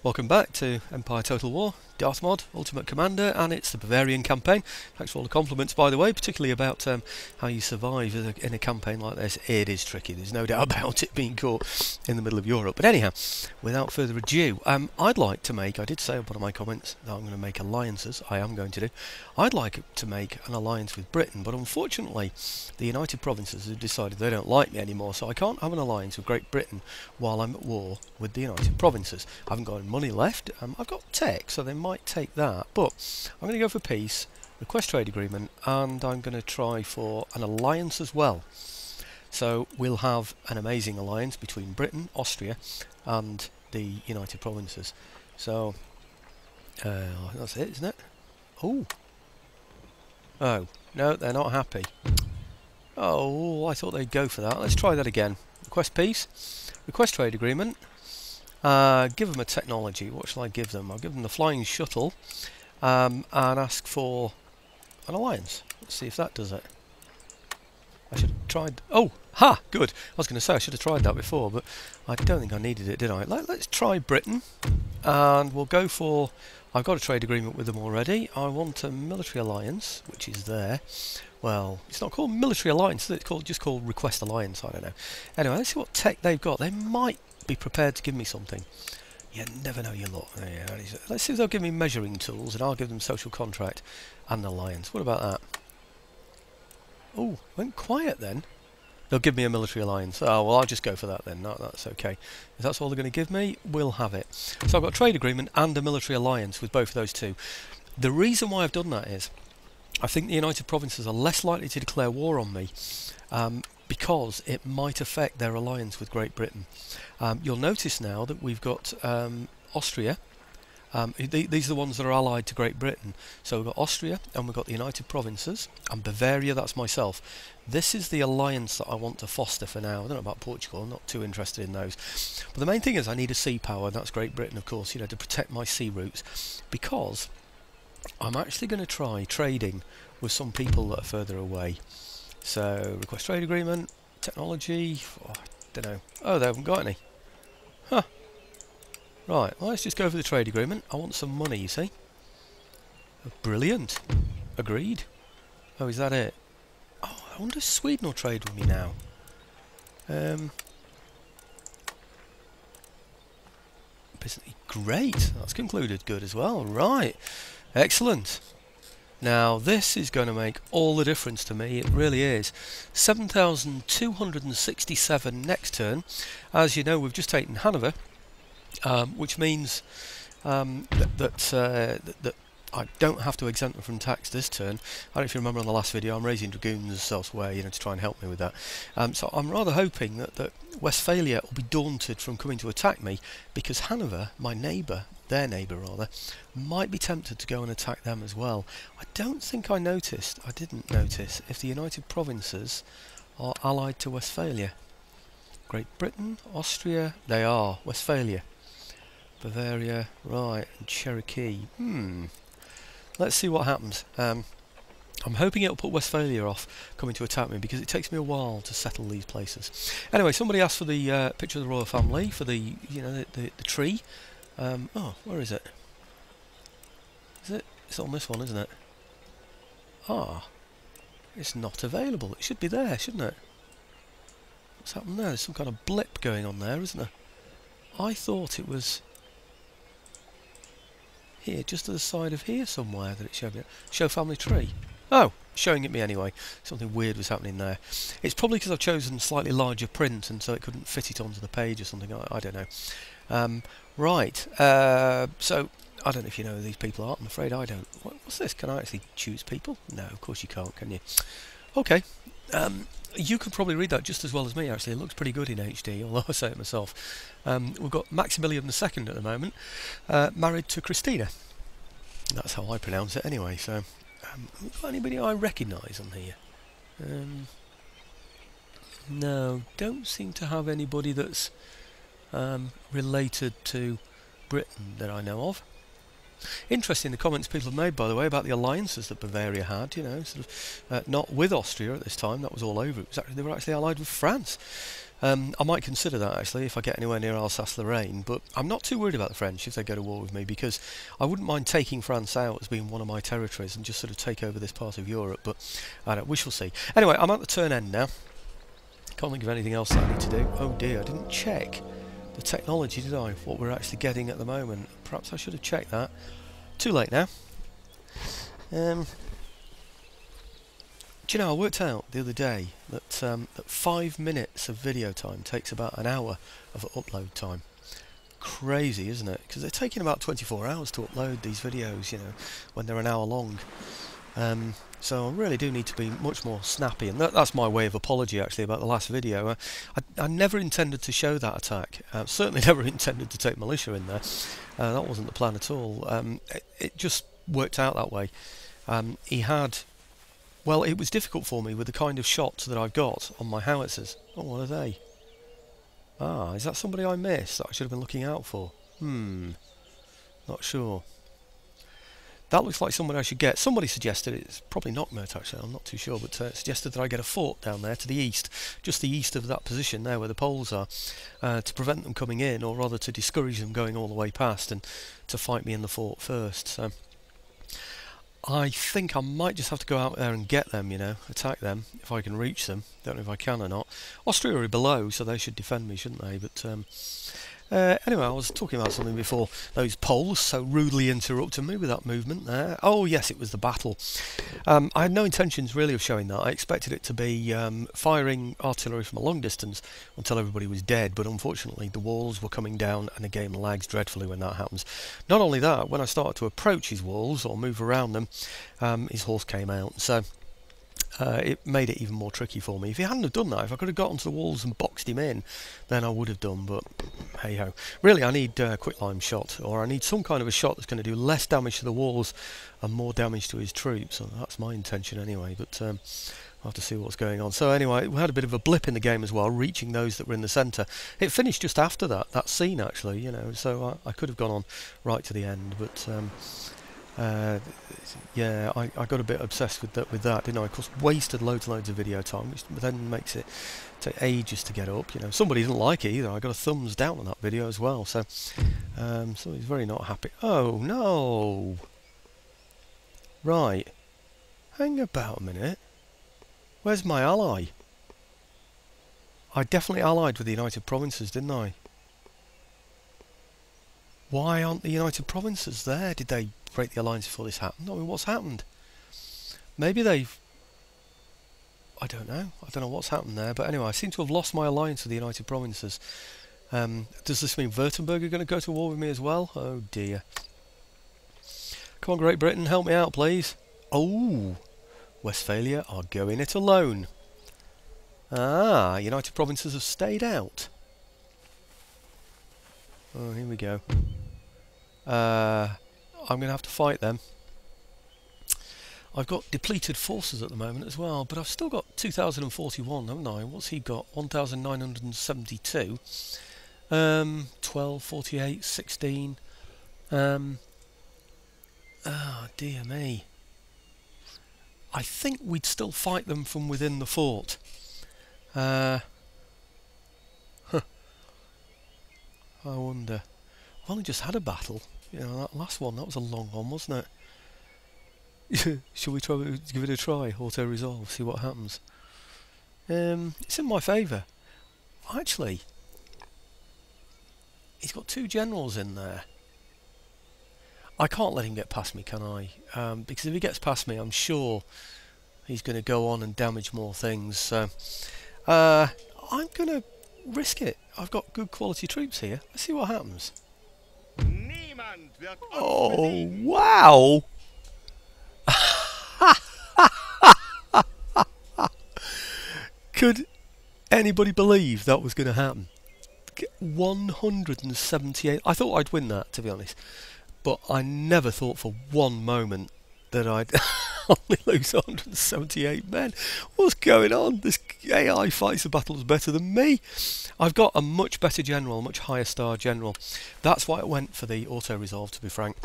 Welcome back to Empire Total War, Darthmod Ultimate Commander, and it's the Bavarian Campaign. Thanks for all the compliments, by the way, particularly about how you survive in a campaign like this. It is tricky, there's no doubt about it, being caught in the middle of Europe. But anyhow, without further ado, I'd like to make, I did say in one of my comments that I'm going to make alliances, I am going to do. I'd like to make an alliance with Britain, but unfortunately the United Provinces have decided they don't like me anymore, so I can't have an alliance with Great Britain while I'm at war with the United Provinces. I haven't got any money left. I've got tech, so they might take that, but I'm going to go for peace, request trade agreement, and I'm going to try for an alliance as well. So we'll have an amazing alliance between Britain, Austria and the United Provinces. So that's it, isn't it? Oh no, they're not happy. Oh, I thought they'd go for that. Let's try that again. Request peace, request trade agreement. Give them a technology. What shall I give them? I'll give them the flying shuttle and ask for an alliance. Let's see if that does it. I should have tried... Oh! Ha! Good! I was going to say I should have tried that before, but I don't think I needed it, did I? Let's try Britain, and we'll go for... I've got a trade agreement with them already. I want a military alliance, which is there. Well, it's not called military alliance, it's just called request alliance, I don't know. Anyway, let's see what tech they've got. They might be prepared to give me something. You never know your luck. Yeah, let's see if they'll give me measuring tools, and I'll give them social contract and alliance. What about that? Oh, went quiet then. They'll give me a military alliance. Oh, well, I'll just go for that then. No, that's okay. If that's all they're going to give me, we'll have it. So I've got a trade agreement and a military alliance with both of those two. The reason why I've done that is I think the United Provinces are less likely to declare war on me because it might affect their alliance with Great Britain. You'll notice now that we've got Austria. These are the ones that are allied to Great Britain. So we've got Austria and we've got the United Provinces and Bavaria, that's myself. This is the alliance that I want to foster for now. I don't know about Portugal, I'm not too interested in those. But the main thing is I need a sea power, and that's Great Britain, of course, you know, to protect my sea routes, because I'm actually going to try trading with some people that are further away. So request trade agreement, technology, I don't know. Oh, they haven't got any. Huh. Right, well, let's just go for the trade agreement. I want some money, you see. Brilliant. Agreed. Oh, is that it? Oh, I wonder if Sweden will trade with me now. Great. That's concluded good as well. Right. Excellent. Now, this is going to make all the difference to me. It really is. 7,267 next turn. As you know, we've just taken Hanover. Which means that I don't have to exempt them from tax this turn. I don't know if you remember on the last video, I'm raising dragoons elsewhere, you know, to try and help me with that. So I'm rather hoping that Westphalia will be daunted from coming to attack me, because Hanover, my neighbour, their neighbour rather, might be tempted to go and attack them as well. I don't think I didn't notice if the United Provinces are allied to Westphalia. Great Britain, Austria, they are. Westphalia. Bavaria, right, and Cherokee. Let's see what happens. I'm hoping it'll put Westphalia off coming to attack me, because it takes me a while to settle these places. Anyway, somebody asked for the picture of the royal family, for the, you know, the tree. Oh, where is it? Is it? It's on this one, isn't it? Ah, it's not available. It should be there, shouldn't it? What's happened there? There's some kind of blip going on there, isn't there? I thought it was here, just to the side of here somewhere, that it showed me. Show family tree. Oh, showing it me anyway. Something weird was happening there. It's probably because I've chosen slightly larger print, and so it couldn't fit it onto the page or something. I don't know. Right. So I don't know if you know who these people are. I'm afraid I don't. What's this? Can I actually choose people? No, of course you can't, can you? Okay. You could probably read that just as well as me, actually. It looks pretty good in HD, although I say it myself. We've got Maximilian II at the moment, married to Christina. That's how I pronounce it anyway. So, got anybody I recognise on here? No, don't seem to have anybody that's related to Britain that I know of. Interesting the comments people have made, by the way, about the alliances that Bavaria had, you know, sort of not with Austria at this time, that was all over. It was actually, they were actually allied with France. I might consider that actually if I get anywhere near Alsace-Lorraine, but I'm not too worried about the French if they go to war with me, because I wouldn't mind taking France out as being one of my territories and just sort of take over this part of Europe, but I don't know, we shall see. Anyway, I'm at the turn end now. Can't think of anything else that I need to do. Oh dear, I didn't check the technology, did I? What we're actually getting at the moment. Perhaps I should have checked that. Too late now. Do you know, I worked out the other day that, that 5 minutes of video time takes about an hour of upload time. Crazy, isn't it? Because they're taking about 24 hours to upload these videos, you know, when they're an hour long. So I really do need to be much more snappy, and that's my way of apology actually about the last video. I never intended to show that attack, certainly never intended to take militia in there. That wasn't the plan at all. It just worked out that way. He had... Well, it was difficult for me with the kind of shots that I've got on my howitzers. Oh, what are they? Ah, is that somebody I missed that I should have been looking out for? Not sure. That looks like somebody I should get. Somebody suggested, it's probably Knockmert actually, I'm not too sure, but suggested that I get a fort down there to the east, just the east of that position there where the Poles are, to prevent them coming in, or rather to discourage them going all the way past and to fight me in the fort first. So I think I might just have to go out there and get them, you know, attack them, if I can reach them. Don't know if I can or not. Austria are below, so they should defend me, shouldn't they? But anyway, I was talking about something before. Those Poles so rudely interrupted me with that movement there. Oh yes, it was the battle. I had no intentions really of showing that. I expected it to be firing artillery from a long distance until everybody was dead, but unfortunately the walls were coming down and the game lags dreadfully when that happens. Not only that, when I started to approach his walls or move around them, his horse came out, so it made it even more tricky for me. If he hadn't have done that, if I could have got onto the walls and boxed him in, then I would have done, but hey ho. Really, I need a quicklime shot, or I need some kind of a shot that's going to do less damage to the walls and more damage to his troops. So that's my intention anyway, but I'll have to see what's going on. So anyway, we had a bit of a blip in the game as well, reaching those that were in the centre. It finished just after that scene actually, you know, so I could have gone on right to the end, but yeah, I got a bit obsessed with that, didn't I? Of course, wasted loads and loads of video time, which then makes it take ages to get up. You know, somebody didn't like it either. I got a thumbs down on that video as well, so somebody's very not happy. Oh no! Right, hang about a minute. Where's my ally? I definitely allied with the United Provinces, didn't I? Why aren't the United Provinces there? Did they break the alliance before this happened? I mean, what's happened? Maybe they've... I don't know what's happened there, but anyway, I seem to have lost my alliance with the United Provinces. Does this mean Württemberg are going to go to war with me as well? Oh dear. Come on, Great Britain, help me out, please. Oh, Westphalia are going it alone. Ah, United Provinces have stayed out. Oh, here we go. I'm going to have to fight them. I've got depleted forces at the moment as well, but I've still got 2,041, haven't I? What's he got? 1,972. 12, 48, 16. Oh, dear me. I think we'd still fight them from within the fort. I wonder. I've only just had a battle. You know, that last one, that was a long one, wasn't it? Shall we try to give it a try? Auto-resolve, see what happens. It's in my favour. Actually, he's got 2 generals in there. I can't let him get past me, can I? Because if he gets past me, I'm sure he's going to go on and damage more things. So, I'm going to risk it. I've got good quality troops here. Let's see what happens. Oh, wow! Could anybody believe that was going to happen? 178. I thought I'd win that, to be honest. But I never thought for one moment that I'd only lose 178 men. What's going on? This AI fights the battles better than me. I've got a much better general, a much higher star general. That's why I went for the auto-resolve, to be frank.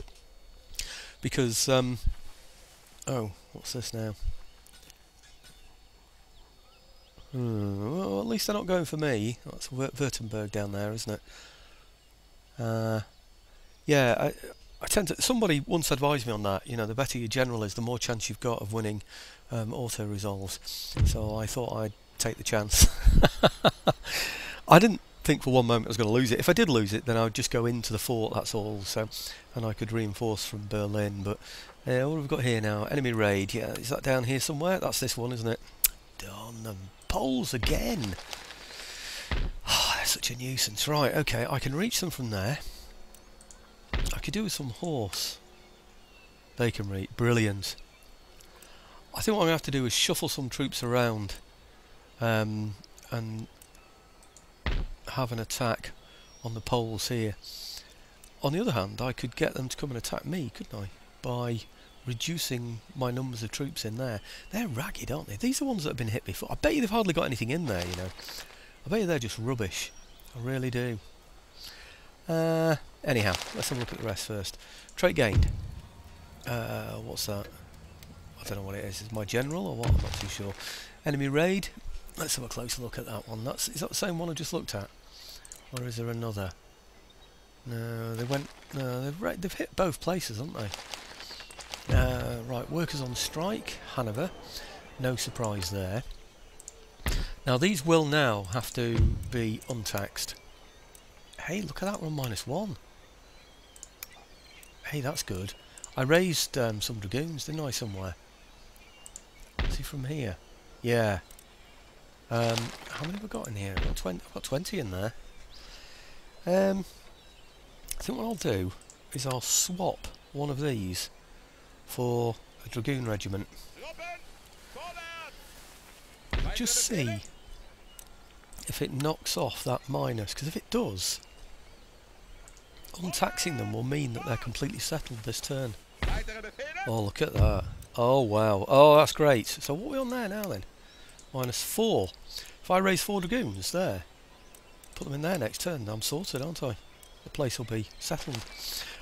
Because, oh, what's this now? Well, at least they're not going for me. That's Württemberg down there, isn't it? Yeah, I tend to. Somebody once advised me on that. You know, the better your general is, the more chance you've got of winning auto resolves. So I thought I'd take the chance. I didn't think for one moment I was going to lose it. If I did lose it, then I would just go into the fort. That's all. So, and I could reinforce from Berlin. But what have we got here now? Enemy raid. Yeah, is that down here somewhere? That's this one, isn't it? Darn them Poles again. Oh, they're such a nuisance. Right. Okay, I can reach them from there. I could do with some horse. They can reach. Brilliant. I think what I'm going to have to do is shuffle some troops around and have an attack on the Poles here. On the other hand, I could get them to come and attack me, couldn't I? By reducing my numbers of troops in there. They're ragged, aren't they? These are ones that have been hit before. I bet you they've hardly got anything in there, you know. I bet you they're just rubbish. I really do. Anyhow, let's have a look at the rest first. Trait gained. What's that? I don't know what it is. Is it my general or what? I'm not too sure. Enemy raid. Let's have a closer look at that one. Is that the same one I just looked at? Or is there another? No, they went. No, they've hit both places, haven't they? Right, workers on strike, Hanover. No surprise there. Now these will now have to be untaxed. Hey, look at that one, -1. Hey, that's good. I raised some dragoons, didn't I, somewhere? See from here? Yeah. How many have I got in here? I've got 20 in there. I think what I'll do is I'll swap one of these for a dragoon regiment. Just see if it knocks off that minus, because if it does, untaxing them will mean that they're completely settled this turn. Oh, look at that. Oh, wow. Oh, that's great. So what are we on there now then? -4. If I raise 4 dragoons there, put them in there next turn, I'm sorted, aren't I? The place will be settled.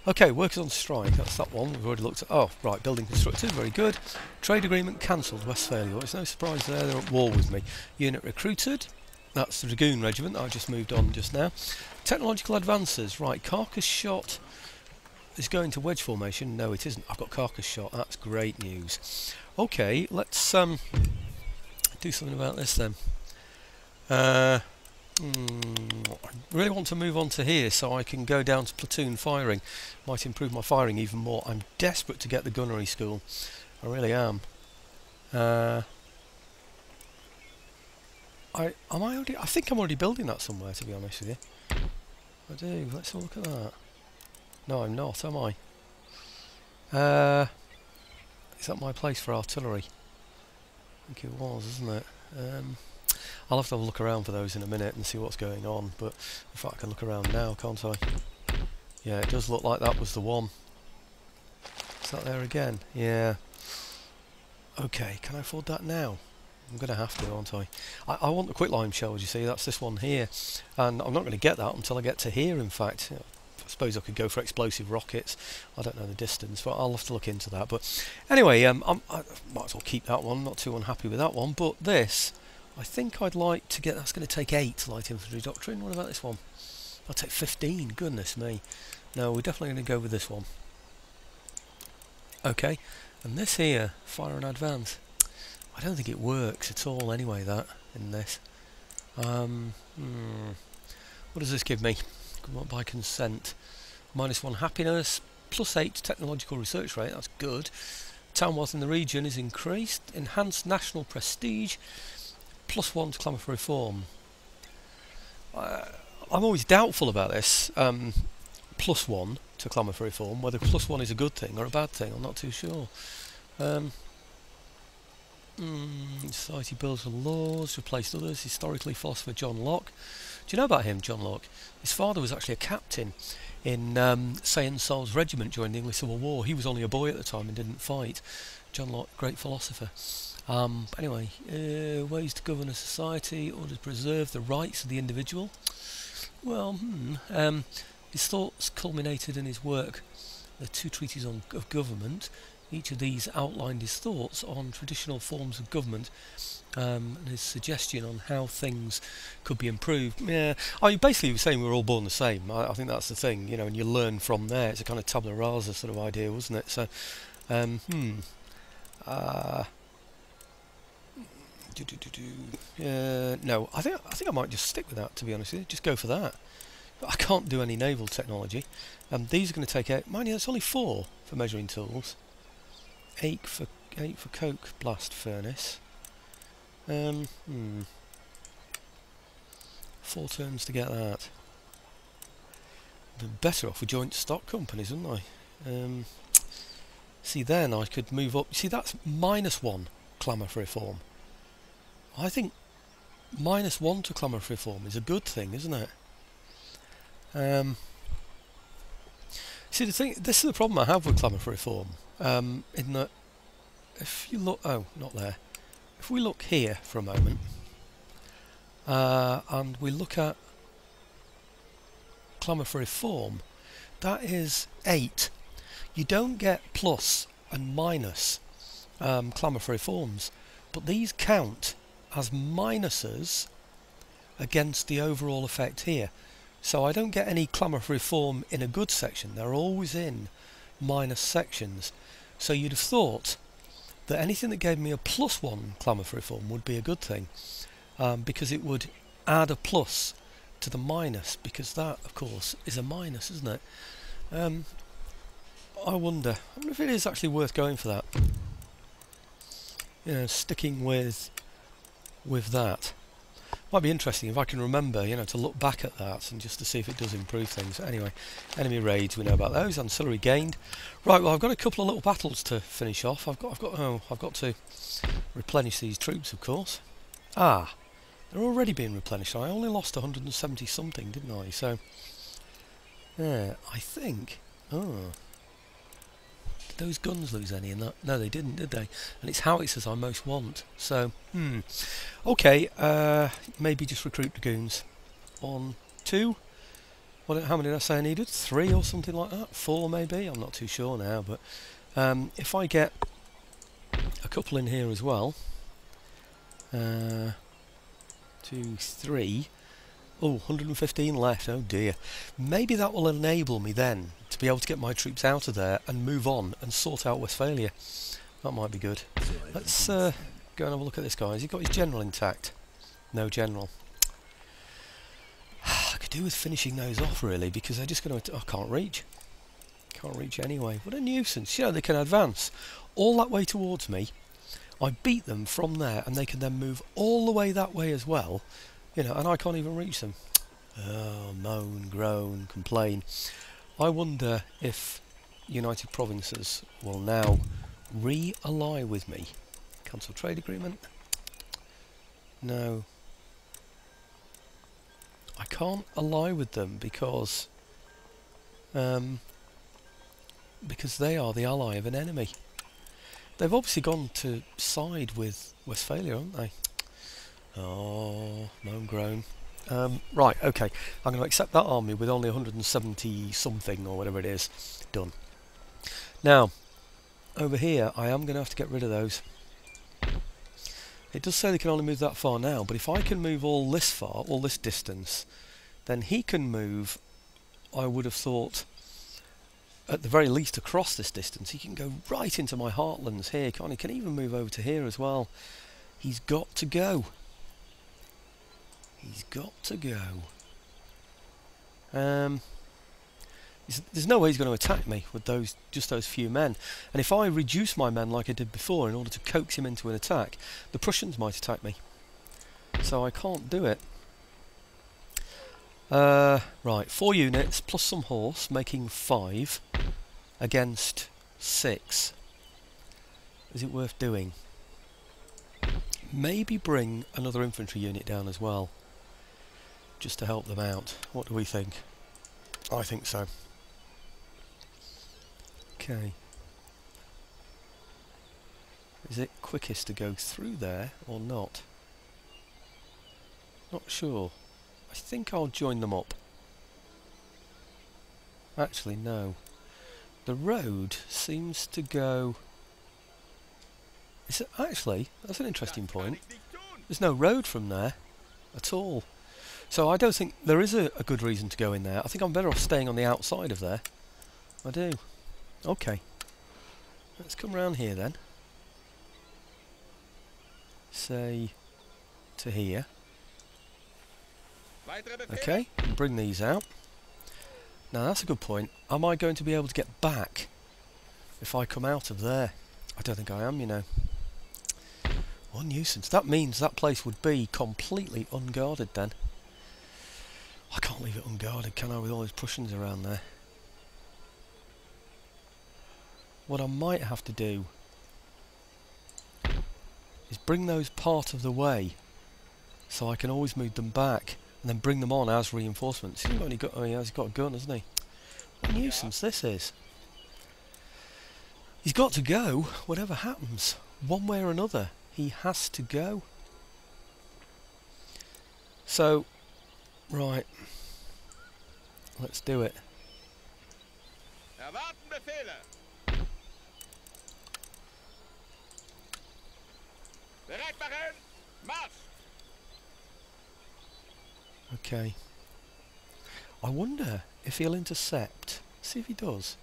Okay, workers on strike, that's that one. We've already looked at. Oh, right, building constructed, very good. Trade agreement cancelled, Westphalia. Well, it's no surprise there, they're at war with me. Unit recruited. That's the dragoon regiment that I just moved on just now. Technological advances, right, carcass shot is going to wedge formation. No, it isn't. I've got carcass shot. That's great news. Okay, let's do something about this then. I really want to move on to here so I can go down to platoon firing. Might improve my firing even more. I'm desperate to get the gunnery school. I really am. I think I'm already building that somewhere, to be honest with you. I do. Let's have a look at that. No, I'm not, am I? Is that my place for artillery? I think it was, isn't it? I'll have to have a look around for those in a minute and see what's going on, but in fact I can look around now, can't I? Yeah, it does look like that was the one. Is that there again? Yeah. Okay, can I afford that now? I'm going to have to, aren't I? I want the quicklime shells, you see, that's this one here. And I'm not going to get that until I get to here, in fact. I suppose I could go for explosive rockets. I don't know the distance, but I'll have to look into that. But anyway, I might as well keep that one. Not too unhappy with that one. But this, I think I'd like to get. That's going to take 8 light infantry doctrine. What about this one? I'll take 15. Goodness me. No, we're definitely going to go with this one. Okay, and this here, fire and advance. I don't think it works at all. Anyway, that in this. What does this give me? By consent. -1 happiness, +8 technological research rate, that's good. Town wealth in the region is increased. Enhanced national prestige, +1 to clamour for reform. I'm always doubtful about this. +1 to clamour for reform, whether +1 is a good thing or a bad thing, I'm not too sure. Society builds on laws, replaced others. Historically, philosopher John Locke. Do you know about him, John Locke? His father was actually a captain in Saint-Saul's regiment during the English Civil War. He was only a boy at the time and didn't fight. John Locke, great philosopher. Anyway, ways to govern a society, or to preserve the rights of the individual. Well, his thoughts culminated in his work, the 2 treatises of government, Each of these outlined his thoughts on traditional forms of government and his suggestion on how things could be improved. Yeah, I mean, basically he was saying we were all born the same. I think that's the thing, you know, and you learn from there. It's a kind of tabula rasa sort of idea, wasn't it? So, no, I think I might just stick with that, to be honest with you. Just go for that. I can't do any naval technology. These are going to take 8. Mind you, that's only 4 for measuring tools. 8 for coke blast furnace. 4 turns to get that. Been better off with joint stock companies, wouldn't I? See, then I could move up. See, that's -1 clamour for reform. I think -1 to clamour for reform is a good thing, isn't it? See, this is the problem I have with clamour for reform. In that, if you look, not there. If we look here for a moment, and we look at clamour for reform, that is 8. You don't get plus and minus clamour for reforms, but these count as minuses against the overall effect here. So I don't get any clamour for reform in a good section. They're always in minus sections. So you'd have thought that anything that gave me a +1 clamour for reform would be a good thing, because it would add a plus to the minus, because that, of course, is a minus, isn't it? I wonder if it is actually worth going for that. You know, sticking with that. Might be interesting if I can remember, you know, to look back at that and just to see if it does improve things. Anyway, enemy raids, we know about those. Ancillary gained. Right, well, I've got a couple of little battles to finish off. I've got to replenish these troops, of course. Ah, they're already being replenished. I only lost 170 something, didn't I? So, yeah, I think. Oh. Did those guns lose any in that? No, they didn't, did they? And it's howitzers I most want. So, okay, maybe just recruit dragoons. 1, 2. How many did I say I needed? 3 or something like that? 4 maybe? I'm not too sure now. But if I get a couple in here as well. 2, 3. Oh, 115 left. Oh dear. Maybe that will enable me then to be able to get my troops out of there and move on and sort out Westphalia. That might be good. Let's go and have a look at this guy. Has he got his general intact? No general. I could do with finishing those off really, because they're just going to... I can't reach. Can't reach anyway. What a nuisance. You know, they can advance all that way towards me. I beat them from there and they can then move all the way that way as well. You know, and I can't even reach them. Oh, moan, groan, complain. I wonder if United Provinces will now re-ally with me. Cancel trade agreement? No. I can't ally with them because they are the ally of an enemy. They've obviously gone to side with Westphalia, haven't they? Oh, moan, groan. Right, okay. I'm going to accept that army with only 170 something or whatever it is. Done. Now, over here, I am going to have to get rid of those. It does say they can only move that far now, but if I can move all this far, all this distance, then he can move, I would have thought, at the very least across this distance. He can go right into my heartlands here, can't he? Can even move over to here as well. He's got to go. He's got to go. There's no way he's going to attack me with just those few men. And if I reduce my men like I did before in order to coax him into an attack, the Prussians might attack me. So I can't do it. Right, 4 units plus some horse, making 5 against 6. Is it worth doing? Maybe bring another infantry unit down as well, just to help them out. What do we think? I think so. Okay. Is it quickest to go through there or not? Not sure. I think I'll join them up. Actually, no. The road seems to go... Actually, that's an interesting point. There's no road from there at all. So I don't think there is a good reason to go in there. I think I'm better off staying on the outside of there. I do. Okay. Let's come round here then. Say to here. Okay, bring these out. Now that's a good point. Am I going to be able to get back if I come out of there? I don't think I am, you know. What a nuisance. That means that place would be completely unguarded then. I can't leave it unguarded, can I, with all those Prussians around there? What I might have to do is bring those part of the way so I can always move them back and then bring them on as reinforcements. He's only got, oh yeah, he's got a gun, hasn't he? What a nuisance this is. He's got to go, whatever happens. One way or another, he has to go. So, right. Let's do it. Okay. I wonder if he'll intercept. See if he does.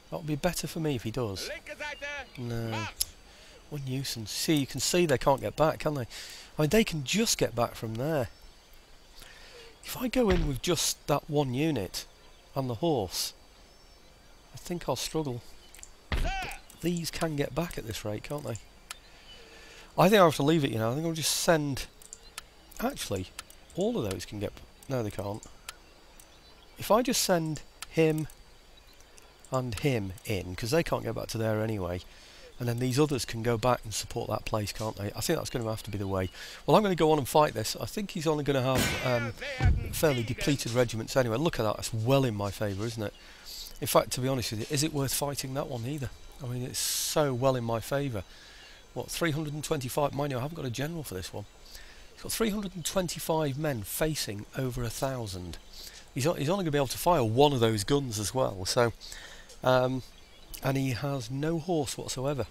That would be better for me if he does. No. What a nuisance. See, you can see they can't get back, can they? I mean, they can just get back from there. If I go in with just that one unit and the horse, I think I'll struggle. But these can get back at this rate, can't they? I think I'll have to leave it, you know. I think I'll just send... Actually, all of those can get... No, they can't. If I just send him and him in, because they can't get back to there anyway, and then these others can go back and support that place, can't they? I think that's going to have to be the way. Well, I'm going to go on and fight this. I think he's only going to have fairly depleted regiments anyway. Look at that. That's well in my favour, isn't it? In fact, to be honest with you, is it worth fighting that one either? I mean, it's so well in my favour. What, 325? Mind you, I haven't got a general for this one. He's got 325 men facing over 1,000. He's only going to be able to fire one of those guns as well. So, and he has no horse whatsoever.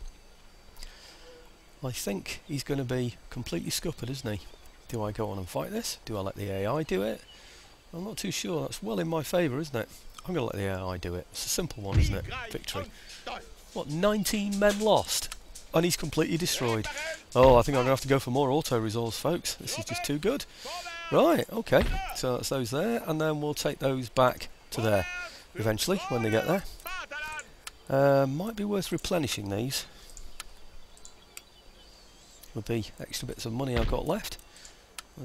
I think he's going to be completely scuppered, isn't he? Do I go on and fight this? Do I let the AI do it? I'm not too sure. That's well in my favour, isn't it? I'm going to let the AI do it. It's a simple one, isn't it? Victory. What, 19 men lost? And he's completely destroyed. Oh, I think I'm going to have to go for more auto-resolves, folks. This is just too good. Right, okay. So that's those there, and then we'll take those back to there eventually, when they get there. Might be worth replenishing these. With the extra bits of money I've got left.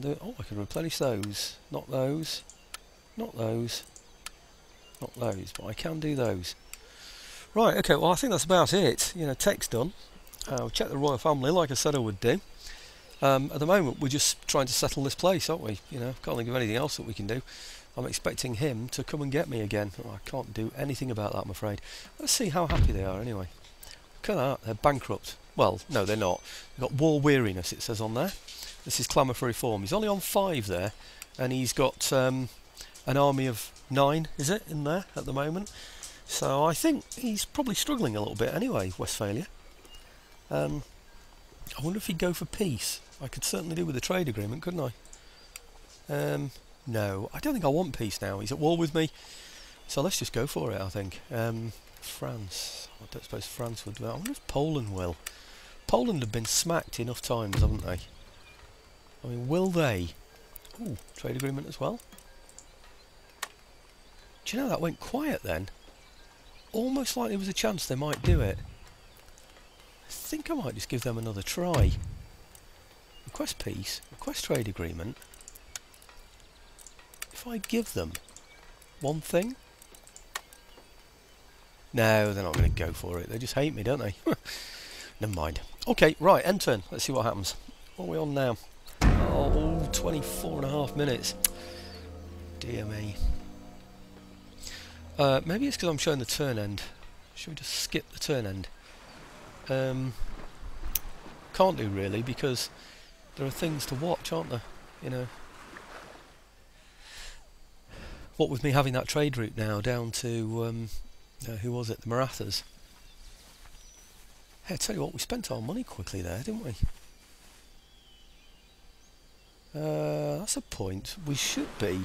Oh, I can replenish those. Not those. Not those. Not those, but I can do those. Right, okay, well I think that's about it. You know, tech's done. I'll check the royal family like I said I would do. At the moment we're just trying to settle this place, aren't we? You know, can't think of anything else that we can do. I'm expecting him to come and get me again. Oh, I can't do anything about that, I'm afraid. Let's see how happy they are anyway. Look at that, they're bankrupt. Well, no they're not. They've got war weariness, it says on there. This is clamour for reform. He's only on 5 there, and he's got an army of 9, is it, in there at the moment? So I think he's probably struggling a little bit anyway, Westphalia. I wonder if he'd go for peace. I could certainly do with a trade agreement, couldn't I? No, I don't think I want peace now. He's at war with me. So let's just go for it, I think. France. I don't suppose France would do that. I wonder if Poland will. Poland have been smacked enough times, haven't they? I mean, will they? Ooh, trade agreement as well. Do you know, that went quiet then? Almost like there was a chance they might do it. I think I might just give them another try. Request peace, request trade agreement. If I give them one thing... No, they're not going to go for it. They just hate me, don't they? Never mind. Okay, right, end turn. Let's see what happens. What are we on now? Oh, 24.5 minutes. Dear me. Maybe it's because I'm showing the turn end. Should we just skip the turn end? Can't do really, because there are things to watch, aren't there? You know. What with me having that trade route now down to who was it? The Marathas. Hey, I tell you what, we spent our money quickly there, didn't we? That's a point. We should be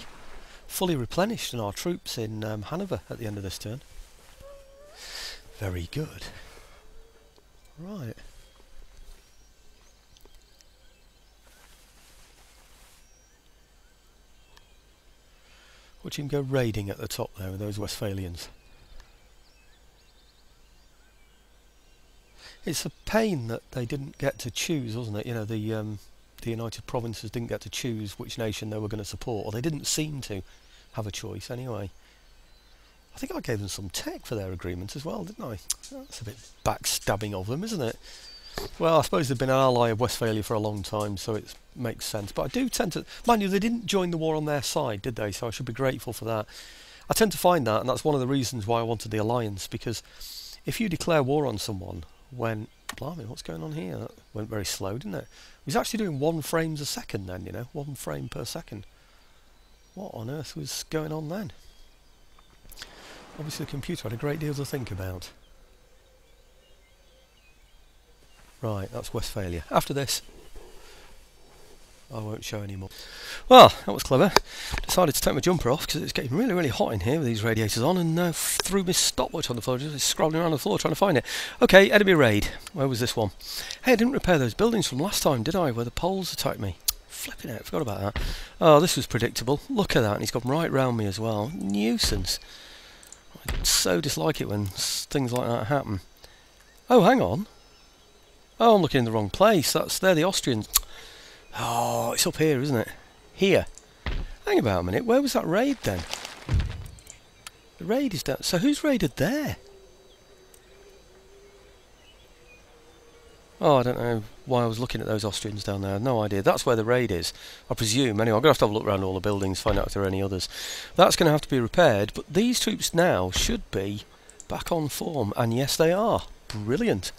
fully replenished in our troops in Hanover at the end of this turn. Very good. Right. Watch him go raiding at the top there with those Westphalians. It's a pain that they didn't get to choose, wasn't it? You know, the United Provinces didn't get to choose which nation they were going to support, or they didn't seem to have a choice anyway. I think I gave them some tech for their agreement as well, didn't I? That's a bit backstabbing of them, isn't it? Well, I suppose they've been an ally of Westphalia for a long time, so it makes sense. But I do tend to... Mind you, they didn't join the war on their side, did they? So I should be grateful for that. I tend to find that, and that's one of the reasons why I wanted the alliance, because if you declare war on someone when... Blimey, what's going on here? That went very slow, didn't it? It was actually doing 1 frames a second then, you know, 1 frame per second. What on earth was going on then? Obviously the computer had a great deal to think about. Right, that's Westphalia. After this, I won't show any more. Well, that was clever. Decided to take my jumper off because it's getting really, really hot in here with these radiators on, and threw my stopwatch on the floor, just scrolling around the floor trying to find it. Okay, enemy raid. Where was this one? Hey, I didn't repair those buildings from last time, did I? Where the Poles attacked me. Flipping out, forgot about that. Oh, this was predictable. Look at that, and he's gone right round me as well. Nuisance. I so dislike it when things like that happen. Oh, hang on. Oh, I'm looking in the wrong place. They're the Austrians. Oh, it's up here, isn't it? Here. Hang about a minute. Where was that raid then? The raid is down. So who's raided there? Oh, I don't know why I was looking at those Austrians down there. No idea. That's where the raid is, I presume. Anyway, I'm going to have a look around all the buildings, find out if there are any others. That's going to have to be repaired, but these troops now should be back on form. And yes, they are. Brilliant.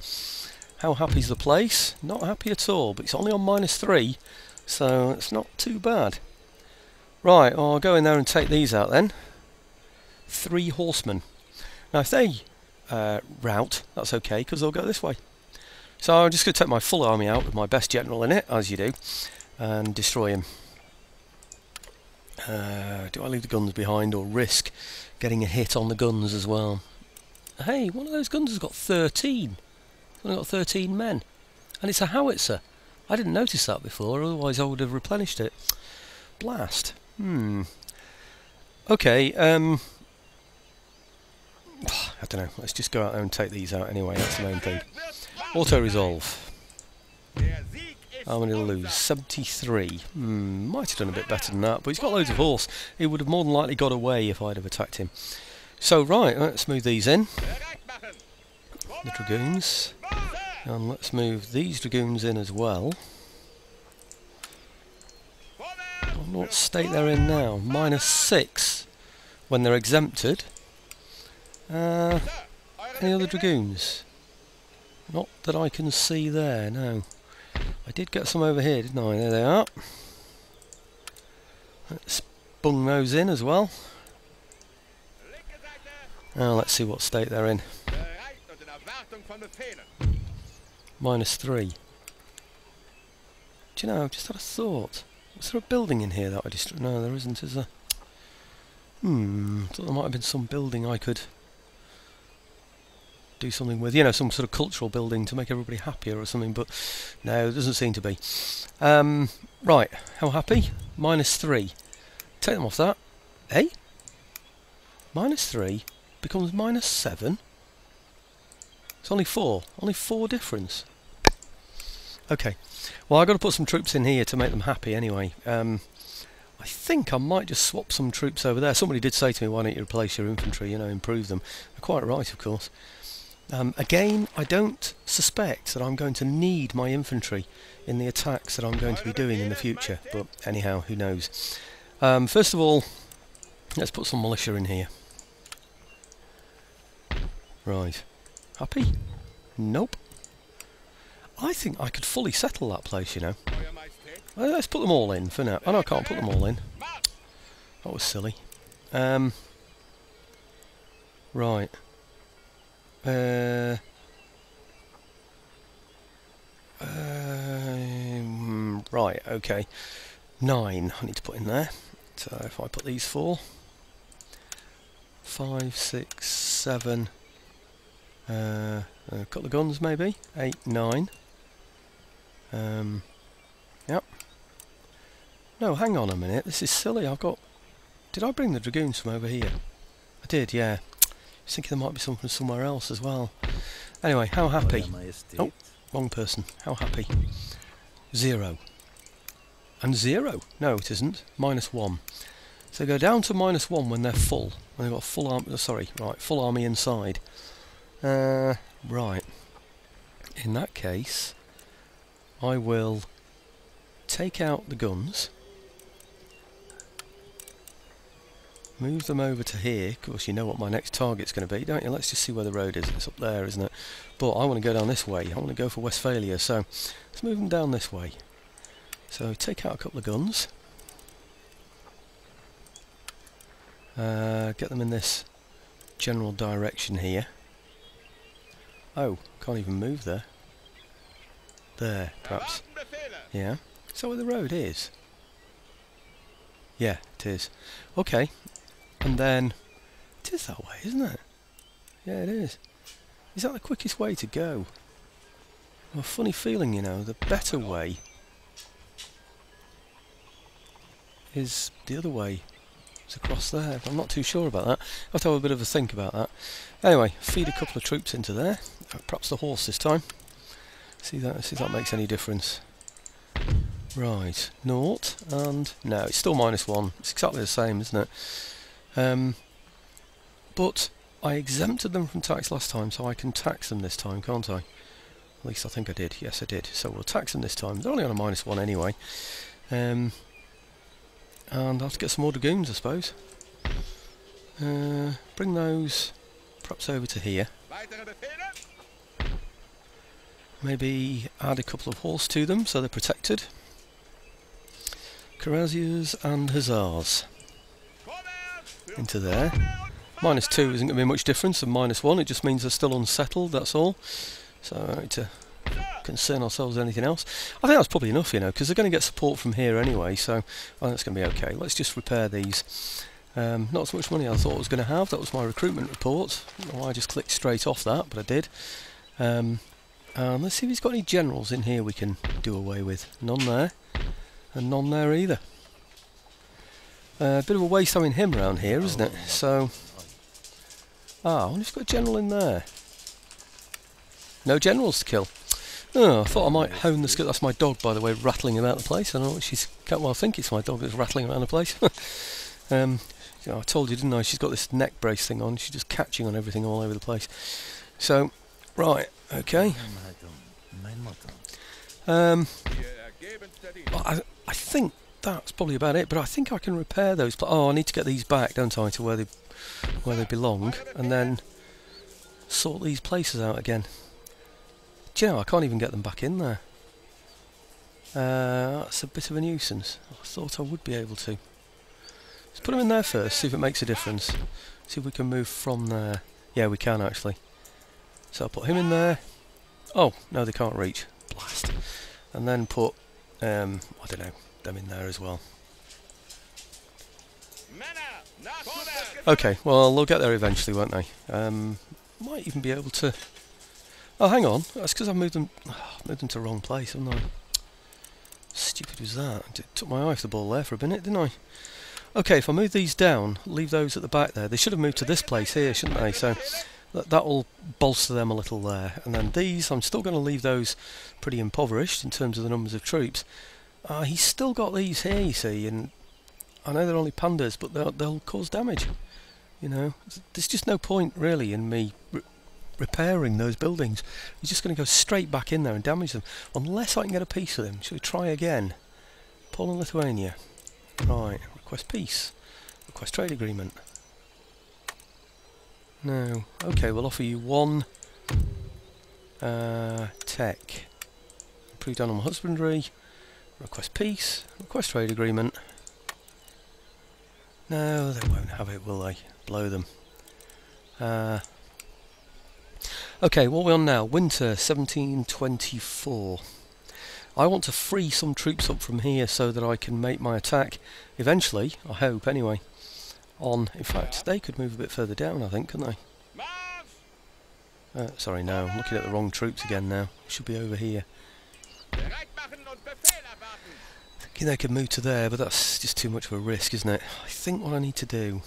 How happy's the place? Not happy at all, but it's only on -3, so it's not too bad. Right, well, I'll go in there and take these out then. 3 horsemen. Now if they rout, that's okay, because they'll go this way. So I'm just going to take my full army out with my best general in it, as you do, and destroy him. Do I leave the guns behind or risk getting a hit on the guns as well? Hey, one of those guns has got 13. It's only got 13 men. And it's a howitzer. I didn't notice that before, otherwise I would have replenished it. Blast. Okay, I don't know. Let's just go out there and take these out anyway. That's the main thing. Auto-resolve. How many to lose? 73. Might have done a bit better than that, but he's got loads of horse. He would have more than likely got away if I'd have attacked him. So, right, let's move these in. The dragoons. And let's move these dragoons in as well. I wonder what state they're in now. -6 when they're exempted. Any other dragoons? Not that I can see there, no. I did get some over here, didn't I? There they are. Let's bung those in as well. Now let's see what state they're in. -3. Do you know, I've just had a thought. Was there a building in here that I destroyed? No, there isn't, is there? Thought there might have been some building I could do something with, you know, some sort of cultural building to make everybody happier or something, but no, there doesn't seem to be. Right, how happy? -3. Take them off that. Eh? -3 becomes -7. It's only 4. Only 4 difference. Okay. Well, I've got to put some troops in here to make them happy anyway. I think I might just swap some troops over there. Somebody did say to me, why don't you replace your infantry, you know, improve them. They're quite right, of course. Again, I don't suspect that I'm going to need my infantry in the attacks that I'm going to be doing in the future. But anyhow, who knows. First of all, let's put some militia in here. Right. Happy? Nope. I think I could fully settle that place, you know. Well, let's put them all in for now. Oh no, I can't put them all in. That was silly. Right. Right, okay. 9 I need to put in there. So if I put these 4, 5, 6, 7, a couple of guns maybe, 8, 9. Yep. No, hang on a minute, this is silly. Did I bring the dragoons from over here? I did, yeah. I was thinking there might be some from somewhere else as well. Anyway, how happy? Oh, wrong person. How happy? 0. And 0. No, it isn't. -1. So they go down to -1 when they're full. When they've got full army. Sorry, right, full army inside. Right. In that case, I will take out the guns. Move them over to here. Of course, you know what my next target's going to be, don't you? Let's just see where the road is. It's up there, isn't it? But I want to go down this way. I want to go for Westphalia. So let's move them down this way. So take out a couple of guns. Get them in this general direction here. Oh, can't even move there. There, perhaps. Yeah. Is that where the road is? Yeah, it is. Okay. And then it is that way, isn't it? Yeah, it is. Is that the quickest way to go? I have a funny feeling, you know, the better way is the other way. It's across there. I'm not too sure about that. I'll have to have a bit of a think about that. Anyway, feed a couple of troops into there. Perhaps the horse this time. See if that makes any difference. Right, 0, and no, it's still -1. It's exactly the same, isn't it? But I exempted them from tax last time, so I can tax them this time, can't I? At least I think I did. Yes, I did. So we'll tax them this time. They're only on a -1 anyway. And I'll have to get some more dragoons, I suppose. Bring those perhaps over to here. Maybe add a couple of horse to them so they're protected. Cuirassiers and hussars into there. -2 isn't going to be much difference than -1. It just means they're still unsettled, that's all. So I don't need to concern ourselves with anything else. I think that's probably enough, you know, because they're going to get support from here anyway, so I think that's going to be okay. Let's just repair these. Not so much money I thought I was going to have. That was my recruitment report. Well, I just clicked straight off that, but I did. Let's see if he's got any generals in here we can do away with. None there. And none there either. A bit of a waste having him around here, isn't it? So, I wonder if he's got a general in there. No generals to kill. Oh, I thought I might hone the skill. That's my dog, by the way, rattling about the place. I don't know what she's. Can't well think it's my dog that's rattling around the place. You know, I told you, didn't I? She's got this neck brace thing on. She's just catching on everything all over the place. So, right, okay. I think that's probably about it. But I think I can repair those. Oh, I need to get these back, don't I, to where they belong, and then sort these places out again. Do you know, I can't even get them back in there. That's a bit of a nuisance. I thought I would be able to. Let's put them in there first, see if it makes a difference. See if we can move from there. Yeah, we can actually. So I'll put him in there. Oh, no, they can't reach. Blast. And then put, I don't know, them in there as well. Okay, well, they'll get there eventually, won't they? Might even be able to... Oh, hang on. That's because I've moved them to the wrong place, haven't I? Stupid was that. I took my eye off the ball there for a minute, didn't I? Okay, if I move these down, leave those at the back there. They should have moved to this place here, shouldn't they? So that will bolster them a little there. And then these, I'm still going to leave those pretty impoverished in terms of the numbers of troops. He's still got these here, you see, and I know they're only pandas, but they'll cause damage. You know, there's just no point really in me repairing those buildings. He's just going to go straight back in there and damage them, unless I can get a peace with him. Shall we try again? Poland, Lithuania. Right, request peace. Request trade agreement. No. Okay, we'll offer you 1 tech. Improved animal husbandry. Request peace. Request trade agreement. No, they won't have it, will they? Blow them. Okay, what are we on now? Winter 1724. I want to free some troops up from here so that I can make my attack eventually, I hope anyway, on... In fact, they could move a bit further down, I think, couldn't they? Sorry, no, I'm looking at the wrong troops again now. Should be over here. Thinking they could move to there, but that's just too much of a risk, isn't it? I think what I need to do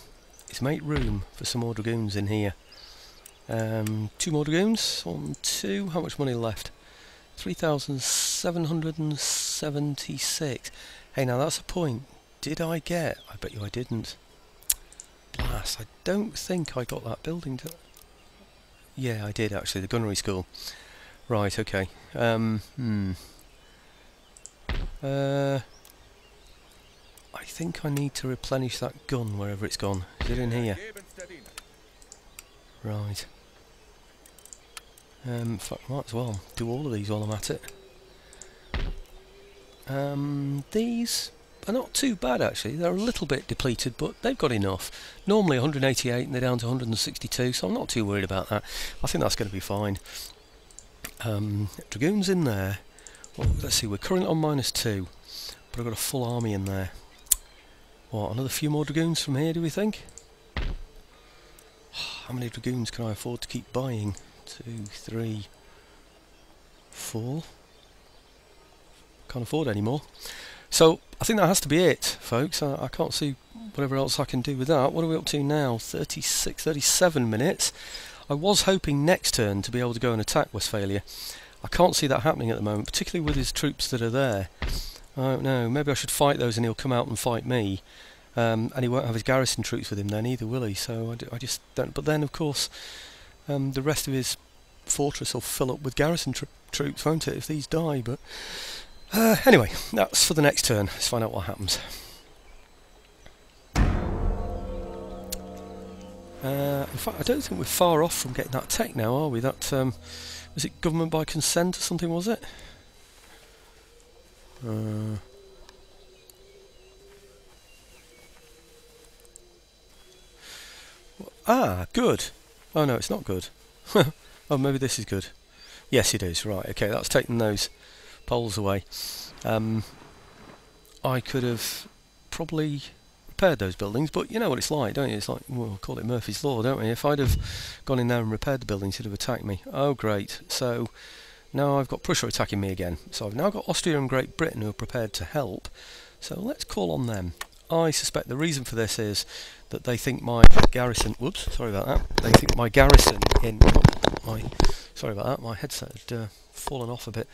is make room for some more dragoons in here. 2 more dragoons, 1, 2, how much money left? 3,776. Hey, now that's a point. Did I get? I bet you I didn't. Blast, I don't think I got that building. Yeah, I did actually, the gunnery school. Right, okay. I think I need to replenish that gun wherever it's gone. Is it in here? Right. Fuck, might as well do all of these while I'm at it. These are not too bad actually. They're a little bit depleted, but they've got enough. Normally 188 and they're down to 162, so I'm not too worried about that. I think that's going to be fine. Dragoons in there. Well, let's see, we're currently on -2, but I've got a full army in there. What, another few more dragoons from here, do we think? How many dragoons can I afford to keep buying? 2, 3, 4. Can't afford any more. So I think that has to be it, folks. I can't see whatever else I can do with that. What are we up to now? 36, 37 minutes. I was hoping next turn to be able to go and attack Westphalia. I can't see that happening at the moment, particularly with his troops that are there. I don't know, maybe I should fight those and he'll come out and fight me. And he won't have his garrison troops with him then either, will he? So I just don't... But then, of course, the rest of his fortress will fill up with garrison troops, won't it, if these die? But anyway, that's for the next turn. Let's find out what happens. In fact, I don't think we're far off from getting that tech now, are we? That was it government by consent or something, was it? Ah, good. Oh no, it's not good. Oh, maybe this is good. Yes, it is. Right, okay, that's taking those poles away. I could have probably repaired those buildings, but you know what it's like, don't you? It's like, well, we'll call it Murphy's Law, don't we? If I'd have gone in there and repaired the buildings, he'd have attacked me. Oh, great. So now I've got Prussia attacking me again. So I've now got Austria and Great Britain who are prepared to help. So let's call on them. I suspect the reason for this is that they think my garrison... Whoops, sorry about that. They think my garrison in... sorry about that, my headset had fallen off a bit.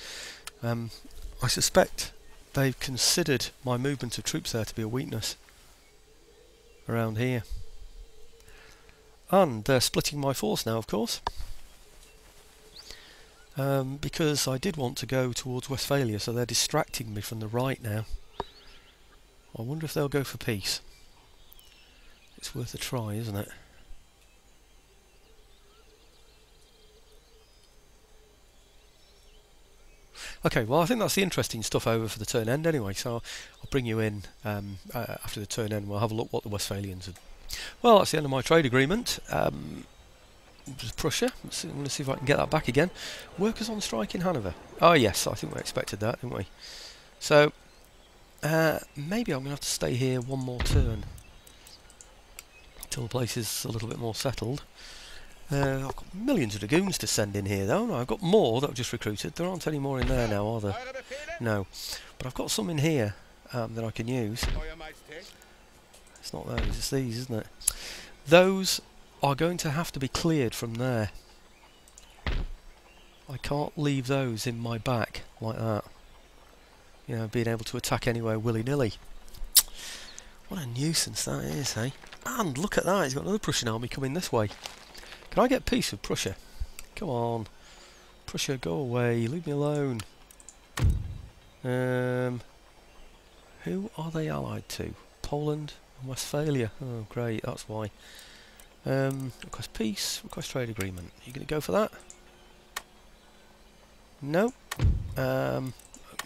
I suspect they've considered my movement of troops there to be a weakness around here. And they're splitting my force now, of course. Because I did want to go towards Westphalia, so they're distracting me from the right now. I wonder if they'll go for peace. It's worth a try, isn't it? Okay, well I think that's the interesting stuff over for the turn end anyway, so I'll bring you in after the turn end. We'll have a look what the Westphalians have. Well, that's the end of my trade agreement. Prussia. I'm going to see if I can get that back again. Workers on strike in Hanover. Oh yes, I think we expected that, didn't we? So maybe I'm going to have to stay here one more turn until the place is a little bit more settled. I've got millions of dragoons to send in here though. No, I've got more that I've just recruited. There aren't any more in there now, are there? No. But I've got some in here that I can use. It's not those, it's these, isn't it? Those are going to have to be cleared from there. I can't leave those in my back like that. You know, being able to attack anywhere willy-nilly. What a nuisance that is, eh? And look at that, he's got another Prussian army coming this way. Can I get peace with Prussia? Come on. Prussia, go away, leave me alone. Who are they allied to? Poland and Westphalia. Oh great, that's why. Request peace, request trade agreement. Are you going to go for that? No.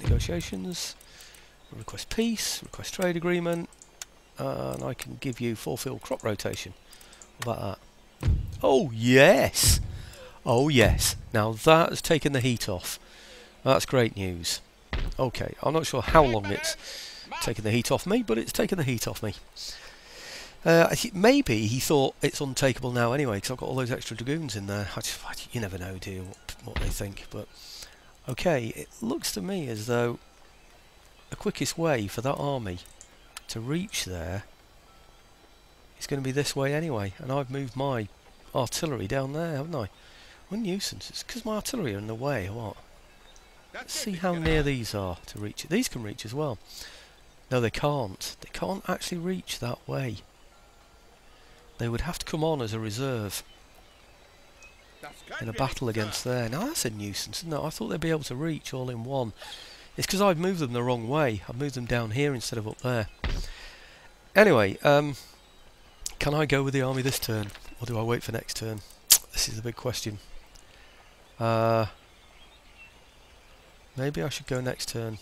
Negotiations. Request peace, request trade agreement. And I can give you 4-field crop rotation. What about that? Oh yes! Oh yes! Now that has taken the heat off. That's great news. Okay, I'm not sure how long it's taken the heat off me, but it's taken the heat off me. Maybe he thought it's untakeable now anyway, because I've got all those extra dragoons in there. You never know, do you, what they think. But okay, it looks to me as though the quickest way for that army to reach there is going to be this way anyway. And I've moved my artillery down there, haven't I? What a nuisance. It's because my artillery are in the way, or what? Let's see how near these are to reach it. These can reach as well. No, they can't. They can't actually reach that way. They would have to come on as a reserve in a battle against there. Now that's a nuisance, isn't it? I thought they'd be able to reach all in one. It's because I've moved them the wrong way. I've moved them down here instead of up there. Anyway, can I go with the army this turn, or do I wait for next turn? This is the big question. Maybe I should go next turn.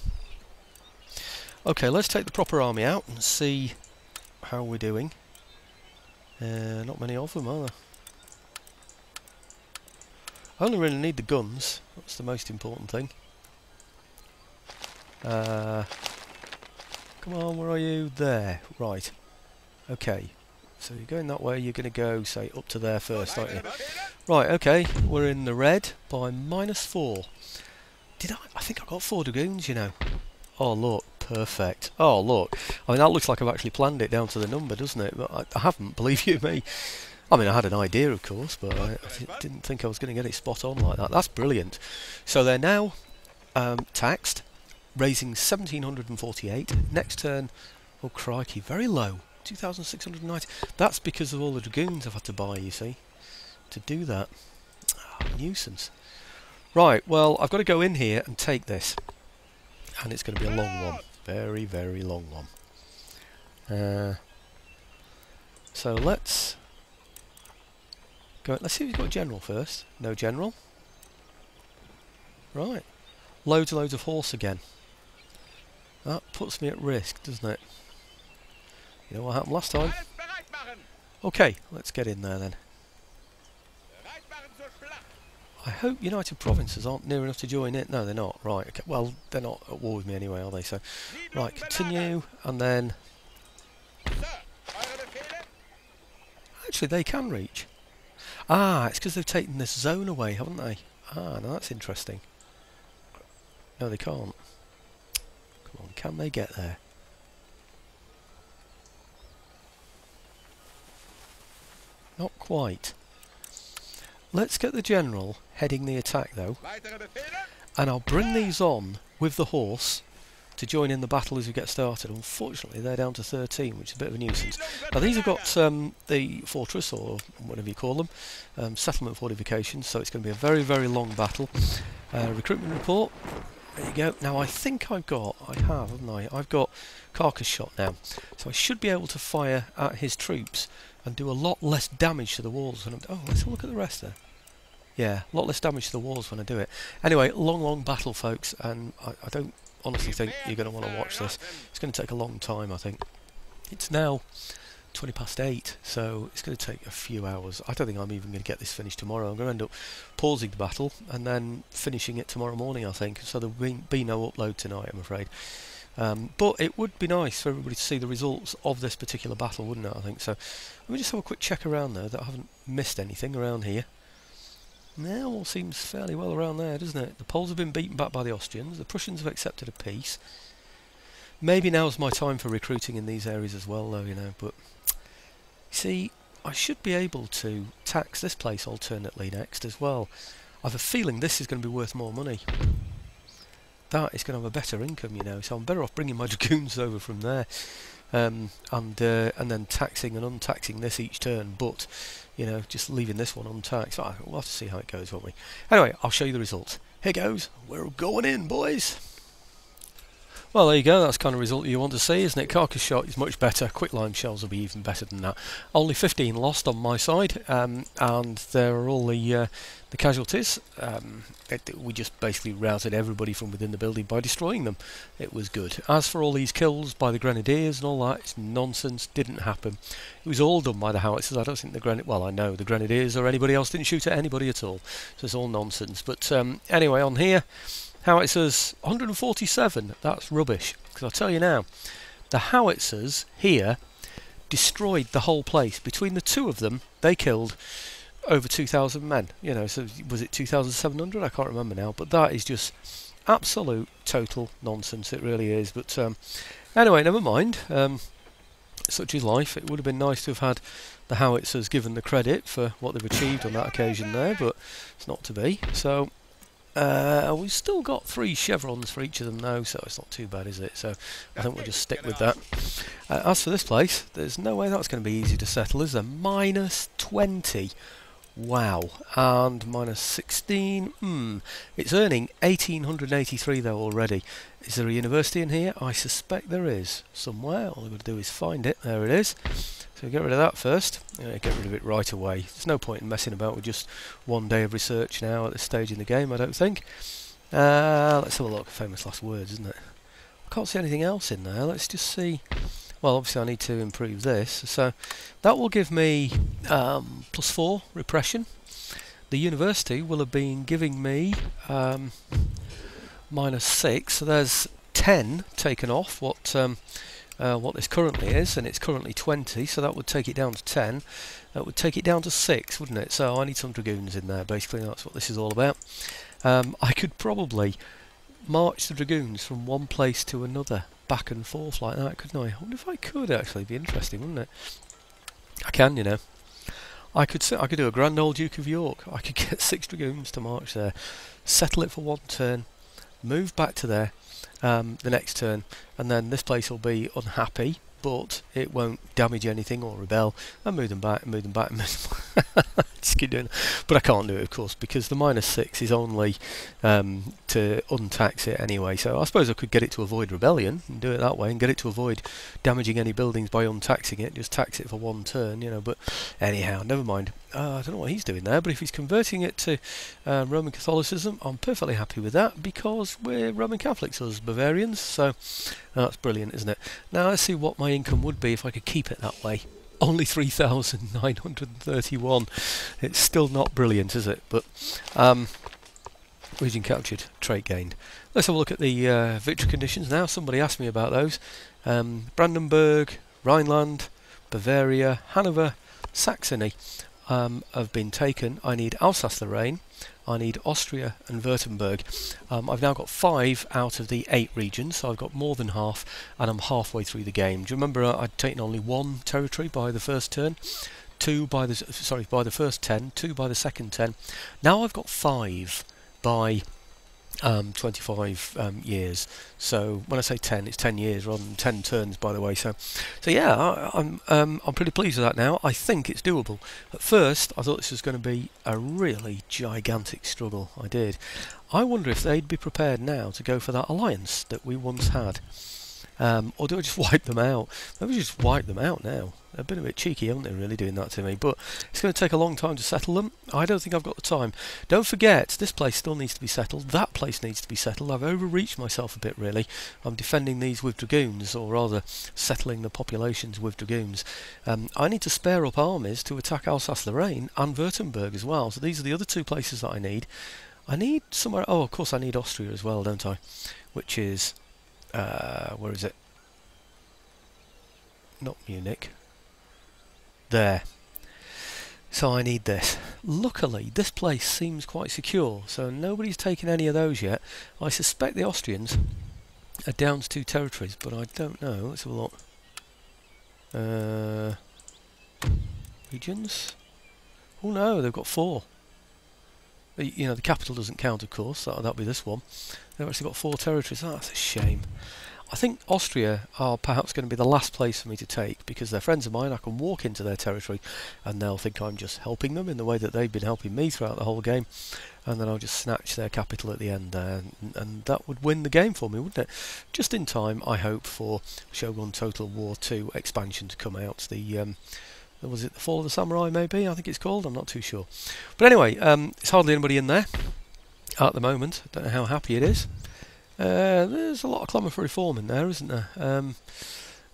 Okay, let's take the proper army out and see how we're doing. Not many of them, are there? I only really need the guns. That's the most important thing. Come on, where are you? There. Right. Okay. So you're going that way, you're going to go, say, up to there first, aren't you? Right, okay. We're in the red by -4. Did I? I think I got 4 dragoons, you know. Oh, look. Perfect. Oh, look. I mean, that looks like I've actually planned it down to the number, doesn't it? But I haven't, believe you me. I mean, I had an idea, of course, but I didn't think I was going to get it spot on like that. That's brilliant. So they're now taxed, raising 1,748. Next turn, oh, crikey, very low. 2,690. That's because of all the dragoons I've had to buy, you see, to do that. Oh, nuisance. Right, well, I've got to go in here and take this. And it's going to be a long one. Very, very long one. So let's go. Let's see if we've got a general first. No general. Right. Loads and loads of horse again. That puts me at risk, doesn't it? You know what happened last time? Okay, let's get in there then. I hope United Provinces aren't near enough to join it. No, they're not. Right, okay. Well, they're not at war with me anyway, are they? So, right, continue, and then... Actually, they can reach. Ah, it's because they've taken this zone away, haven't they? Ah, now that's interesting. No, they can't. Come on, can they get there? Not quite. Let's get the general heading the attack though, and I'll bring these on with the horse to join in the battle as we get started. Unfortunately they're down to 13, which is a bit of a nuisance. Now these have got the fortress, or whatever you call them, settlement fortifications, so it's going to be a very, very long battle. Recruitment report, there you go. Now I think I've got carcass shot now, so I should be able to fire at his troops and do a lot less damage to the walls when I'm... Oh, let's have a look at the rest there. Yeah, a lot less damage to the walls when I do it. Anyway, long battle, folks, and I don't honestly think you're going to want to watch this. It's going to take a long time, I think. It's now 8:20, so it's going to take a few hours. I don't think I'm even going to get this finished tomorrow. I'm going to end up pausing the battle and then finishing it tomorrow morning, I think. So there will be no upload tonight, I'm afraid. But it would be nice for everybody to see the results of this particular battle, wouldn't it, I think. So let me just have a quick check around there, that I haven't missed anything around here. Now all seems fairly well around there, doesn't it? The Poles have been beaten back by the Austrians, the Prussians have accepted a peace. Maybe now's my time for recruiting in these areas as well, though, you know, but... See, I should be able to tax this place alternately next as well. I have a feeling this is going to be worth more money. That is going to have a better income, you know, so I'm better off bringing my dragoons over from there, and then taxing and untaxing this each turn, but, you know, just leaving this one untaxed. We'll have to see how it goes, won't we? Anyway, I'll show you the results. Here goes. We're going in, boys. Well, there you go, that's the kind of result you want to see, isn't it? Carcass shot is much better, quicklime shells will be even better than that. Only 15 lost on my side, and there are all the casualties. We just basically routed everybody from within the building by destroying them. It was good. As for all these kills by the grenadiers and all that, it's nonsense, didn't happen. It was all done by the howitzers. I don't think I know the grenadiers or anybody else didn't shoot at anybody at all, so it's all nonsense. But anyway, on here, Howitzers 147. That's rubbish. Because I'll tell you now, the howitzers here destroyed the whole place. Between the two of them, they killed over 2,000 men. You know, so was it 2,700? I can't remember now. But that is just absolute total nonsense. It really is. But anyway, never mind. Such is life. It would have been nice to have had the howitzers given the credit for what they've achieved on that occasion there, but it's not to be. So we've still got 3 chevrons for each of them now, so it's not too bad, is it? So I think we'll just stick with that. As for this place, there's no way that's going to be easy to settle, is there? -20. Wow. And -16. It's earning 1,883 though already. Is there a university in here? I suspect there is somewhere. All I've got to do is find it. There it is. So get rid of that first. Get rid of it right away. There's no point in messing about with just 1 day of research now at this stage in the game, I don't think. Let's have a look. Famous last words, isn't it? I can't see anything else in there. Let's just see. Well, obviously I need to improve this. So that will give me +4 repression. The university will have been giving me -6. So there's 10 taken off what this currently is, and it's currently 20, so that would take it down to 10. That would take it down to 6, wouldn't it? So I need some dragoons in there, basically. That's what this is all about. I could probably march the dragoons from one place to another, back and forth like that, couldn't I? I wonder if I could, actually. It'd be interesting, wouldn't it? I can, you know. I could do a Grand Old Duke of York. I could get 6 dragoons to march there, settle it for 1 turn, move back to there the next turn, and then this place will be unhappy, but it won't damage anything or rebel, and move them back, and move them back, and move them back. Just keep doing it. But I can't do it, of course, because the -6 is only to untax it anyway. So I suppose I could get it to avoid rebellion and do it that way, and get it to avoid damaging any buildings by untaxing it, just tax it for 1 turn, you know. But anyhow, never mind. I don't know what he's doing there, but if he's converting it to Roman Catholicism, I'm perfectly happy with that, because we're Roman Catholics, us Bavarians, so that's brilliant, isn't it? Now let's see what my income would be if I could keep it that way. Only 3,931. It's still not brilliant, is it? But region captured, trait gained. Let's have a look at the victory conditions now. Somebody asked me about those. Brandenburg, Rhineland, Bavaria, Hanover, Saxony have been taken. I need Alsace-Lorraine, I need Austria and Württemberg. I've now got 5 out of the 8 regions, so I've got more than half, and I'm halfway through the game. Do you remember I'd taken only 1 territory by the first turn, 2 by the first 10, 2 by the second 10. Now I've got 5 by 25 years. So when I say 10, it's 10 years rather than 10 turns, by the way. So yeah, I'm pretty pleased with that now. I think it's doable. At first, I thought this was going to be a really gigantic struggle. I did. I wonder if they'd be prepared now to go for that alliance that we once had. Or do I just wipe them out? Maybe just wipe them out now. They've been a bit cheeky, haven't they, really, doing that to me? But it's going to take a long time to settle them. I don't think I've got the time. Don't forget, this place still needs to be settled. That place needs to be settled. I've overreached myself a bit, really. I'm defending these with dragoons, or rather, settling the populations with dragoons. I need to spare up armies to attack Alsace-Lorraine and Württemberg as well. So these are the other 2 places that I need. I need somewhere... Oh, of course, I need Austria as well, don't I? Which is... where is it? Not Munich. There. So I need this. Luckily, this place seems quite secure, so nobody's taken any of those yet. I suspect the Austrians are down to 2 territories, but I don't know. Let's have a look. Regions? Oh no, they've got 4. You know, the capital doesn't count, of course. That'll be this one. They've actually got 4 territories. Oh, that's a shame. I think Austria are perhaps going to be the last place for me to take, because they're friends of mine. I can walk into their territory and they'll think I'm just helping them in the way that they've been helping me throughout the whole game, and then I'll just snatch their capital at the end there, and that would win the game for me, wouldn't it? Just in time, I hope, for Shogun Total War 2 expansion to come out. The was it the Fall of the Samurai, maybe? I think it's called. I'm not too sure. But anyway, it's hardly anybody in there at the moment. I don't know how happy it is. There's a lot of clamour for reform in there, isn't there?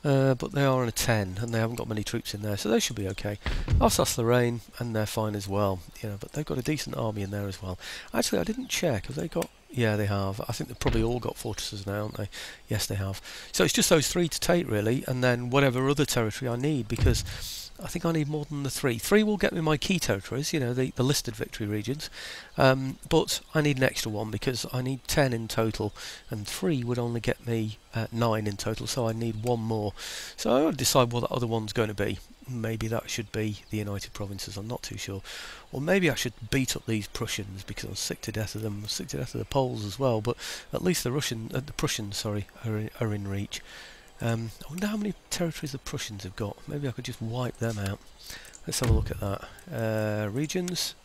But they are on a 10, and they haven't got many troops in there, so they should be okay. Alsace-Lorraine, and they're fine as well. You know, but they've got a decent army in there as well. Actually, I didn't check. Have they got Yeah, they have. I think they've probably all got fortresses now, haven't they? Yes, they have. So it's just those 3 to take, really, and then whatever other territory I need, because I think I need more than the 3. 3 will get me my key territories, you know, the listed victory regions, but I need an extra one because I need 10 in total, and 3 would only get me 9 in total, so I need 1 more. So I've got to decide what that other one's going to be. Maybe that should be the United Provinces, I'm not too sure. Or maybe I should beat up these Prussians because I'm sick to death of them. I'm sick to death of the Poles as well, but at least the Prussians, sorry, are in reach. I wonder how many territories the Prussians have got. Maybe I could just wipe them out. Let's have a look at that. Regions.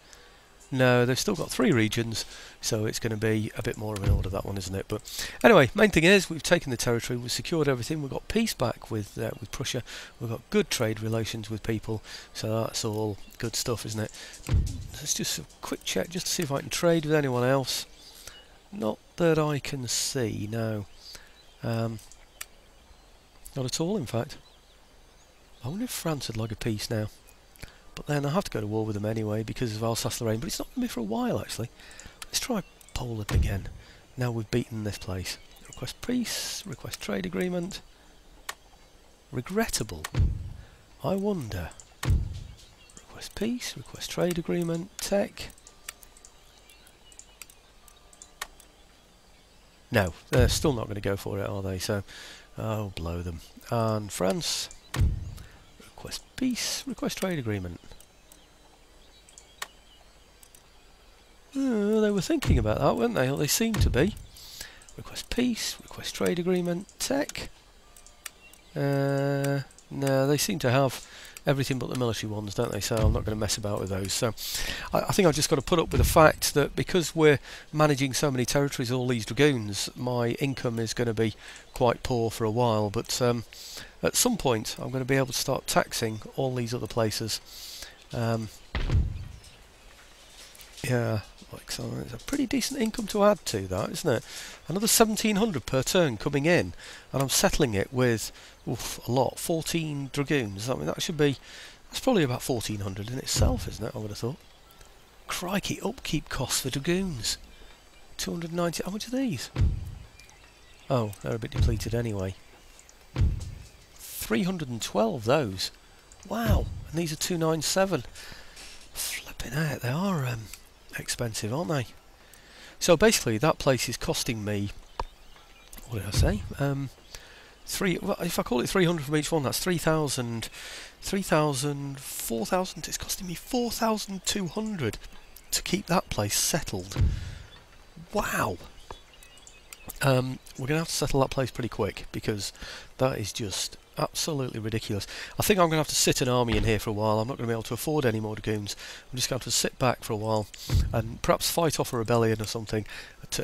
No, they've still got 3 regions, so it's going to be a bit more of an order, that one, isn't it? But anyway, main thing is we've taken the territory, we've secured everything, we've got peace back with Prussia, we've got good trade relations with people, so that's all good stuff, isn't it? Let's just a quick check just to see if I can trade with anyone else. Not that I can see, no. Not at all, in fact. I wonder if France would like a peace now. But then I have to go to war with them anyway because of Alsace-Lorraine, but it's not going to be for a while actually. Let's try Poland again. Now we've beaten this place. Request peace, request trade agreement. Regrettable. I wonder. Request peace, request trade agreement, tech. No, they're still not going to go for it, are they? So, oh, blow them. And France. Request peace, request trade agreement. They were thinking about that, weren't they? Or they seem to be. Request peace, request trade agreement, tech. No, they seem to have everything but the military ones, don't they? So I'm not going to mess about with those. So I think I've just got to put up with the fact that because we're managing so many territories, all these dragoons, my income is going to be quite poor for a while. But at some point, I'm going to be able to start taxing all these other places. Yeah, like so. It's a pretty decent income to add to that, isn't it? Another 1,700 per turn coming in, and I'm settling it with a lot, 14 dragoons. I mean, that's probably about 1,400 in itself, isn't it? I would have thought. Crikey, upkeep costs for dragoons. 290. How much are these? Oh, they're a bit depleted anyway. 312 those. Wow, and these are 297. Flipping out, they are expensive, aren't they? So basically, that place is costing me. What did I say? Well, if I call it 300 from each one, that's 3,000, 3,000, 4,000. It's costing me 4,200 to keep that place settled. Wow. We're going to have to settle that place pretty quick because that is just absolutely ridiculous. I think I'm going to have to sit an army in here for a while. I'm not going to be able to afford any more dragoons. I'm just going to have to sit back for a while and perhaps fight off a rebellion or something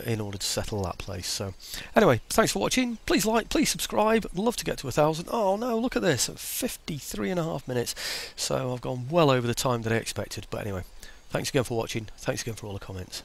in order to settle that place. So anyway, thanks for watching. Please like, please subscribe. I'd love to get to 1,000. Oh no, look at this, 53.5 minutes. So I've gone well over the time that I expected. But anyway, thanks again for watching. Thanks again for all the comments.